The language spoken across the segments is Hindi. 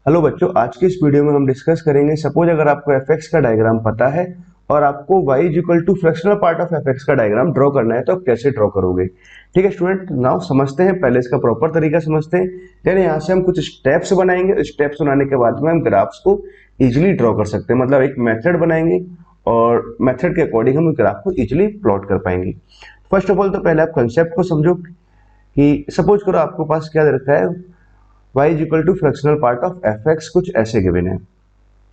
हेलो बच्चों, आज के इस वीडियो में हम डिस्कस करेंगे। सपोज अगर आपको fx का डायग्राम पता है और आपको y is equal to fractional part of fx का डायग्राम ड्रॉ करना है तो आप कैसे ड्रॉ करोगे। ठीक है स्टूडेंट, नाउ समझते हैं, पहले इसका प्रॉपर तरीका समझते हैं। देन यहाँ से हम कुछ स्टेप्स बनाएंगे। स्टेप्स बनाने के बाद में हम ग्राफ्स को इजिली ड्रॉ कर सकते हैं, मतलब एक मेथड बनाएंगे और मेथड के अकॉर्डिंग हम ग्राफ को इजिली प्लॉट कर पाएंगे। फर्स्ट ऑफ ऑल तो पहले आप कंसेप्ट को समझो कि सपोज करो आपके पास क्या दे रखा है, y is equal to fractional part of fx, कुछ ऐसे गिवन है।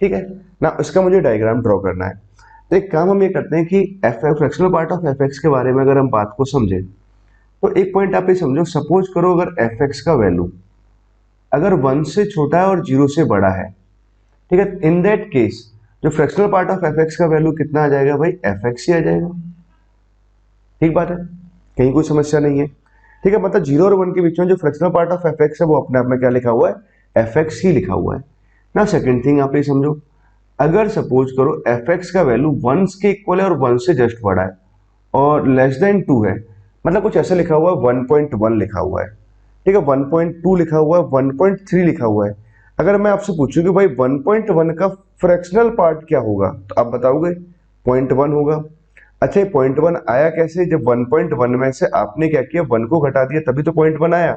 ठीक है ना, इसका मुझे डायग्राम ड्रॉ करना है। तो एक काम हम ये करते हैं कि फ्रैक्शनल पार्ट ऑफ fx के बारे में अगर हम बात को समझें तो एक पॉइंट आप ये समझो। सपोज करो अगर fx का वैल्यू अगर 1 से छोटा है और 0 से बड़ा है, ठीक है, इन दैट केस जो फ्रैक्शनल पार्ट ऑफ fx का वैल्यू कितना आ जाएगा भाई, fx ही आ जाएगा। ठीक बात है, कहीं कोई समस्या नहीं है। ठीक है, मतलब 0 और 1 के बीच में जो फ्रैक्शनल पार्ट ऑफ fx है वो अपने आप में क्या लिखा हुआ है, fx ही लिखा हुआ है ना। सेकंड थिंग आप ये समझो, अगर सपोज करो fx का वैल्यू 1 के इक्वल है और 1 से जस्ट बड़ा है और लेस देन 2 है, मतलब कुछ ऐसा लिखा हुआ है, 1.1 लिखा हुआ है, ठीक है, 1.2 लिखा हुआ है, 1.3 लिखा हुआ है। अगर मैं आपसे पूछूं कि भाई 1.1 का फ्रैक्शनल पार्ट क्या होगा तो आप बताओगे 0.1 होगा। अच्छा, 0.1 आया कैसे? जब 1.1 में से आपने क्या किया, 1 को घटा दिया, तभी तो 0.1 आया।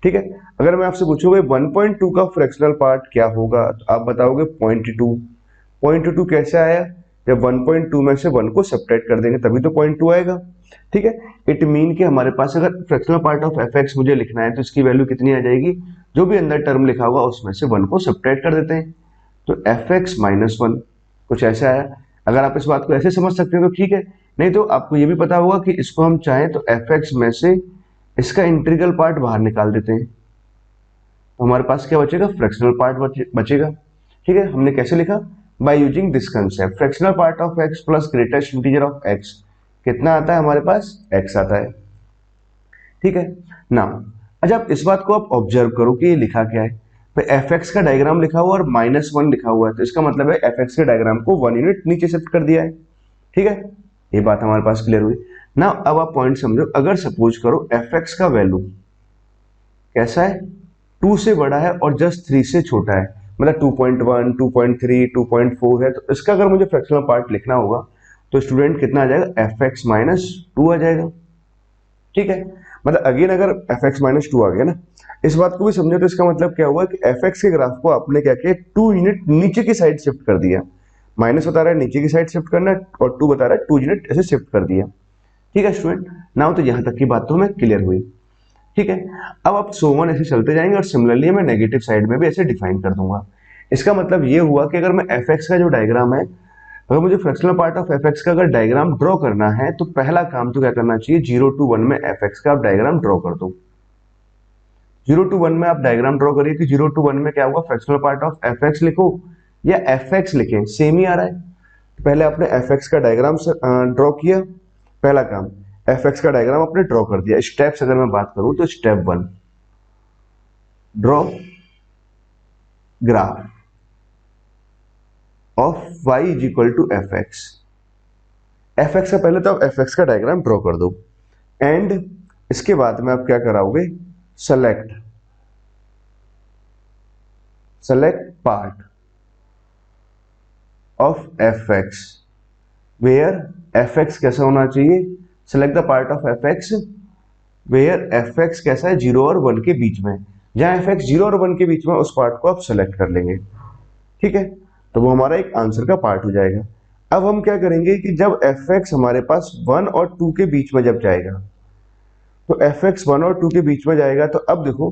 ठीक है, अगर मैं आपसे पूछूं भाई 1.2 का फ्रैक्शनल पार्ट क्या होगा तो आप बताओगे 0.2। 0.2 कैसे आया? जब 1.2 में से 1 को सब्ट्रैक्ट कर देंगे तभी तो 0.2 आएगा। ठीक है, इट मीन कि हमारे पास अगर फ्रैक्शनल पार्ट ऑफ fx मुझे लिखना है तो इसकी वैल्यू कितनी आ जाएगी, जो भी अंदर टर्म लिखा होगा उसमें से 1 को सब्ट्रैक्ट कर देते हैं तो fx माइनस 1, कुछ ऐसा आया। अगर आप इस बात को ऐसे समझ सकते हैं तो ठीक है, नहीं तो आपको ये भी पता होगा कि इसको हम चाहें तो fx में से इसका इंटीग्रल पार्ट बाहर निकाल देते हैं तो हमारे पास क्या बचेगा, फ्रैक्शनल पार्ट बचेगा। ठीक है, हमने कैसे लिखा, by using this concept, fractional part of x plus greatest integer of x कितना आता है हमारे पास, x आता है। ठीक है ना, अच्छा अब इस बात को आप ऑब्जर्व करो कि ये लिखा क्या है। भाई fx का डायग्राम लिखा हुआ और -1 लिखा हुआ है तो इसका मतलब है fx के डायग्राम को 1 यूनिट नीचे शिफ्ट कर दिया है। ठीक है, ये बात हमारे पास क्लियर हुई ना। अब आप पॉइंट समझो, अगर सपोज करो fx का वैल्यू कैसा है, 2 से बड़ा है और जस्ट 3 से छोटा है, मतलब 2.1, 2.3, 2.4 है, तो इसका अगर मुझे फ्रैक्शनल पार्ट लिखना होगा तो स्टूडेंट कितना आ जाएगा, fx माइनस 2 आ जाएगा। ठीक है, मतलब अगेन अगर fx माइनस 2 आ गया ना, इस बात को भी समझे तो इसका मतलब क्या हुआ कि fx के ग्राफ को आपने क्या किया, 2 यूनिट नीचे की साइड शिफ्ट कर दिया। माइनस बता रहा है नीचे की साइड शिफ्ट करना और 2 बता रहा है 2 यूनिट ऐसे शिफ्ट कर दिया। ठीक है स्टूडेंट, नाउ तो यहाँ तक की बात तो हमें क्लियर हुई। ठीक है, अब आप सोवन ऐसे चलते जाएंगे और सिमिलरली मैं नेगेटिव साइड में भी ऐसे डिफाइन कर दूंगा। इसका मतलब ये हुआ कि अगर मैं fx का जो डायग्राम है, अगर मुझे फ्रैक्शनल पार्ट ऑफ fx का अगर डायग्राम ड्रॉ करना है तो पहला काम तो क्या करना चाहिए, 0 to 1 में fx का आप डायग्राम ड्रॉ कर दो। 0 to 1 में आप डायग्राम ड्रॉ करिए कि 0 to 1 में क्या होगा, फ्रैक्शनल पार्ट ऑफ fx लिखो या fx लिखें, सेम ही आ रहा है। पहले आपने fx का डायग्राम ड्रॉ किया, पहला काम fx का डायग्राम आपने ड्रॉ कर दिया। स्टेप्स अगर मैं बात करूं तो step 1, draw graph of y is equal to fx। fx का पहले तो आप fx का डायग्राम ड्रॉ कर दो एंड इसके बाद में आप क्या कराओगे, select part of fx where fx कैसा होना चाहिए, select the part of fx where fx कैसा है, 0 और 1 के बीच में। जहां fx 0 और 1 के बीच में उस पार्ट को आप सेलेक्ट कर लेंगे। ठीक है, तो वो हमारा एक आंसर का पार्ट हो जाएगा। अब हम क्या करेंगे कि जब fx हमारे पास 1 और 2 के बीच में जब जाएगा, तो fx 1 और 2 के बीच में जाएगा तो अब देखो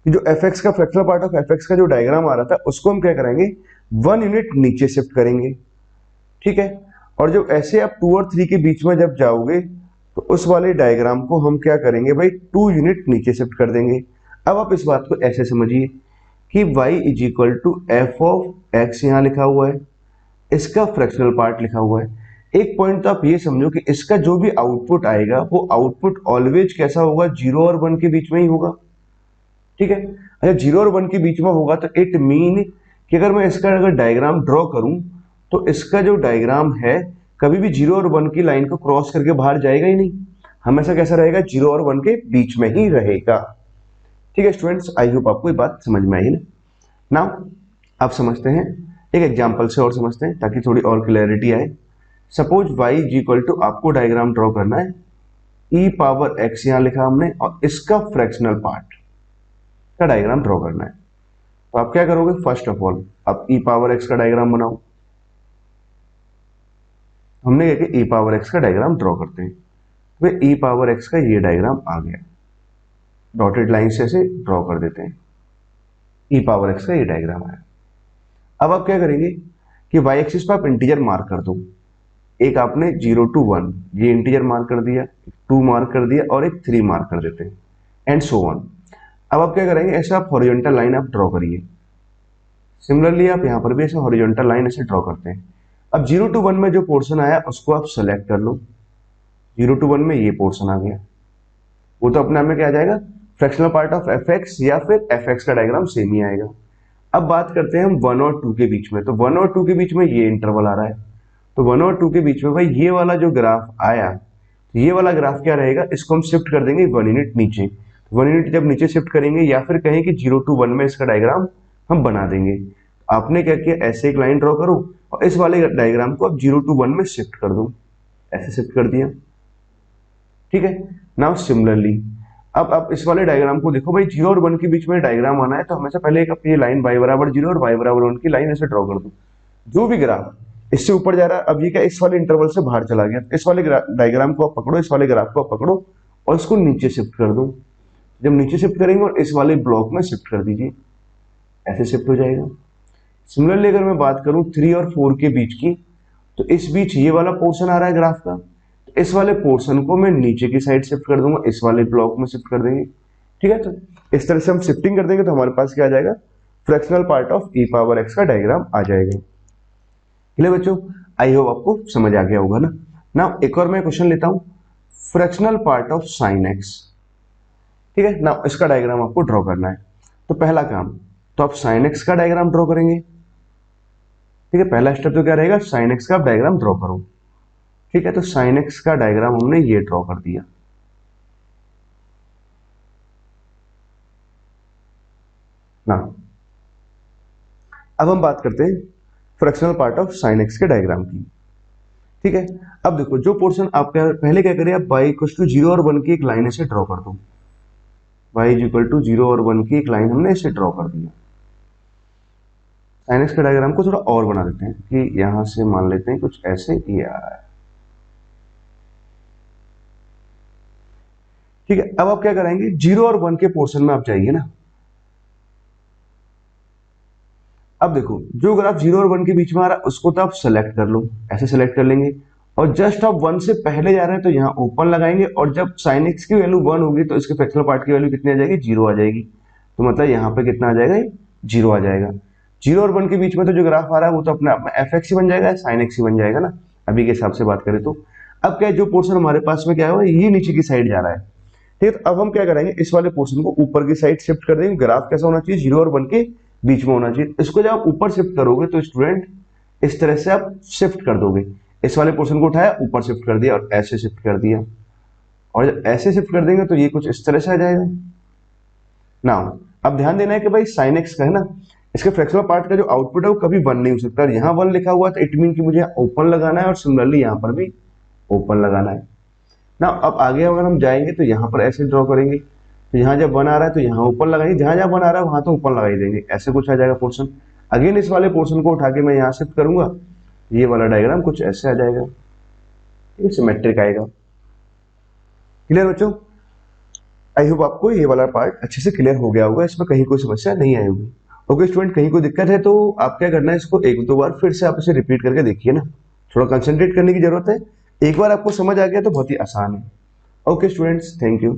कि जो fx का फ्रैक्शनल पार्ट ऑफ fx का जो डायग्राम आ रहा था उसको हम क्या करेंगे, 1 यूनिट नीचे शिफ्ट करेंगे। ठीक है, और जब ऐसे आप 2 और 3 के बीच में जब जाओगे तो उस वाले डायग्राम को हम क्या करेंगे भाई, 2 यूनिट नीचे शिफ्ट कर देंगे। अब आप इस बात को ऐसे समझिए कि y is equal to f of x यहाँ लिखा हुआ है, इसका फ्रैक्शनल पार्ट लिखा हुआ है। एक पॉइंट तो आप ये समझो कि इसका जो भी आउटपुट आएगा वो आउटपुट ऑलवेज कैसा होगा, 0 और 1 के बीच में ही होगा। ठीक है, अगर 0 और 1 के बीच में होगा तो इट मीन कि अगर मैं इसका अगर डायग्राम ड्रॉ करूं तो इसका जो डायग्राम है कभी भी 0 और 1 की लाइन को क्रॉस करके बाहर जाएगा ही नहीं, हमेशा कैसा रहेगा, 0 और 1 के बीच में ही रहेगा। ठीक है स्टूडेंट्स, आई होप आपको ये बात समझ में आई ना। नाउ अब समझते हैं एक एग्जांपल से, और समझते हैं ताकि थोड़ी और क्लैरिटी आए। Suppose y is equal to, आपको डायग्राम ड्रॉ करना है, e पावर x यहाँ लिखा हमने, और इसका फ्रैक्शनल पार्ट का डायग्राम ड्रॉ करना है। तो आप क्या करोगे, फर्स्ट ऑफ ऑल आप e पावर x का डायग्राम बनाओ। हमने क्या किया, e पावर x का डायग्राम ड्रॉ करते हैं। तो e पावर x का ये डायग्राम आ गया, डॉटेड लाइन से ऐसे ड्रॉ कर देते हैं। e पावर x का ये डायग्राम आया। अब आप क्या करेंगे कि y एक्सिस पर आप इंटीजर मार्क कर दो। एक आपने 0 to 1 ये इंटीजर मार्क कर दिया, 2 मार्क कर दिया और एक 3 मार्क कर देते हैं, एंड सो ऑन। अब आप क्या करेंगे, ऐसे आप हॉरिजॉन्टल लाइन आप ड्रॉ करिए। सिमिलरली आप यहाँ पर भी ऐसे हॉरिजॉन्टल लाइन ऐसे ड्रॉ करते हैं। अब 0 to 1 में जो पोर्शन आया उसको आप सेलेक्ट कर लो। 0 to 1 में ये पोर्शन आ गया, वो तो अपने आप में क्या आ जाएगा, fractional part of F x या फिर एफ एक्स का डायग्राम सेम ही आएगा। अब बात करते हैं हम 1 और 2 के बीच में। तो 1 और 2 के बीच में ये इंटरवल आ रहा है, तो 1 और 2 के बीच में भाई ये वाला जो ग्राफ आया, ये वाला ग्राफ क्या रहेगा, इसको हम शिफ्ट कर देंगे 1 यूनिट नीचे। 1 यूनिट जब नीचे शिफ्ट करेंगे, या फिर कहें कि 0 to 1 में इसका डायग्राम हम बना देंगे। आपने क्या किया, ऐसे एक लाइन ड्रॉ करो और इस वाले डायग्राम को अब 0 to 1 में शिफ्ट कर दो, ऐसे शिफ्ट कर दिया, ठीक है। नाउ सिमिलरली अब आप इस वाले डायग्राम को देखो भाई, 0 और 1 के बीच में डायग्राम आना है, तो हमेशा पहले एक अपनी लाइन y बराबर 0 और y बराबर 1 की लाइन ऐसे ड्रॉ कर दो। जो भी ग्राफ इससे ऊपर जा रहा है, अब ये क्या इस वाले इंटरवल से बाहर चला गया, इस वाले डायग्राम को आप पकड़ो, इस वाले ग्राफ को आप पकड़ो और इसको नीचे शिफ्ट कर दो। जब नीचे शिफ्ट करेंगे और इस वाले ब्लॉक में शिफ्ट कर दीजिए, ऐसे शिफ्ट हो जाएगा। सिमिलरली अगर मैं बात करूं 3 और 4 के बीच की, तो इस बीच ये वाला पोर्शन आ रहा है ग्राफ का, तो इस वाले पोर्शन को मैं नीचे की साइड शिफ्ट कर दूंगा, इस वाले ब्लॉक में शिफ्ट कर देंगे, ठीक है। तो इस तरह से हम शिफ्टिंग कर देंगे तो हमारे पास क्या आ जाएगा, fractional part of e power x का डायग्राम आ जाएगा। चलिए बच्चों, आई होप आपको समझ आ गया होगा ना। ना एक और मैं क्वेश्चन लेता हूं, fractional part of sine x, ठीक है ना, इसका डायग्राम आपको ड्रॉ करना है। तो पहला काम, तो आप साइन x का डायग्राम ड्रॉ करेंगे, ठीक है। पहला स्टेप तो क्या रहेगा, साइन x का डायग्राम ड्रॉ करो, ठीक है। तो साइन x का डायग्राम हमने ये ड्रॉ कर दिया ना। अब हम बात करते हैं fractional part of sine x के डायग्राम की, ठीक है। अब देखो जो पोर्शन आप पहले क्या करिए, आप y इक्वल टू 0 और 1 की एक लाइन ऐसे ड्रॉ कर दो। y इक्वल टू 0 और 1 की एक लाइन हमने ऐसे ड्रॉ कर दिया। साइन x के डायग्राम को थोड़ा और बना देते हैं कि यहां से मान लेते हैं कुछ ऐसे ये आ रहा है, ठीक है। अब आप क्या करेंगे, 0 और 1 के पोर्शन में आप जाइए ना। अब देखो जो ग्राफ 0 और 1 के बीच में आ रहा है उसको तो आप सेलेक्ट कर लो, ऐसे सेलेक्ट कर लेंगे, और जस्ट आप 1 से पहले जा रहे हैं तो यहाँ ओपन लगाएंगे, और जब साइन x की वैल्यू 1 होगी तो इसके फ्रैक्शनल पार्ट की वैल्यू कितनी आ जाएगी, 0 आ जाएगी। तो मतलब यहाँ पे कितना आ जाएगा, 0 आ जाएगा। 0 और 1 के बीच में तो जो ग्राफ आ रहा है वो तो अपने आप में एफ एक्स ही बन जाएगा, साइन एक्स ही बन जाएगा ना, अभी के हिसाब से बात करें तो। अब क्या है, जो पोर्शन हमारे पास में क्या है, ये नीचे की साइड जा रहा है, ठीक है। तो अब हम क्या करेंगे, इस वाले पोर्शन को ऊपर की साइड शिफ्ट कर देंगे। ग्राफ कैसा होना चाहिए, 0 और 1 के बीच में होना चाहिए। इसको जब आप ऊपर शिफ्ट करोगे तो स्टूडेंट इस तरह से आप शिफ्ट कर दोगे, इस वाले पोर्शन को उठाया ऊपर शिफ्ट कर दिया और ऐसे शिफ्ट कर दिया, और जब ऐसे शिफ्ट कर देंगे तो ये कुछ इस तरह से आ जाएगा ना। अब ध्यान देना है कि भाई साइन एक्स का है ना, इसके फ्रैक्शनल पार्ट का जो आउटपुट है वो कभी 1 नहीं हो सकता। यहाँ 1 लिखा हुआ है तो इट मीन कि मुझे ओपन लगाना है, और सिमिलरली यहाँ पर भी ओपन लगाना है ना। अब आगे अगर हम जाएंगे तो यहाँ पर ऐसे ड्रॉ करेंगे, तो यहाँ जब 1 आ रहा है तो यहाँ ऊपर लगाएंगे, जहां जहां 1 आ रहा है वहां तो ऊपर लगा ही देंगे, ऐसे कुछ आ जाएगा पोर्शन। अगेन इस वाले पोर्शन को उठा के मैं यहाँ शिफ्ट करूंगा, ये वाला डायग्राम कुछ ऐसे आ जाएगा, ये सिमेट्रिक आएगा। क्लियर बच्चों, आई होप आपको ये वाला पार्ट अच्छे से क्लियर हो गया होगा, इसमें कहीं कोई समस्या नहीं आई होगी। ओके स्टूडेंट, कहीं कोई दिक्कत है तो आप क्या करना है, इसको एक दो बार फिर से आप इसे रिपीट करके देखिए ना, थोड़ा कंसंट्रेट करने की जरूरत है। एक बार आपको समझ आ गया तो बहुत ही आसान है। Okay students, thank you.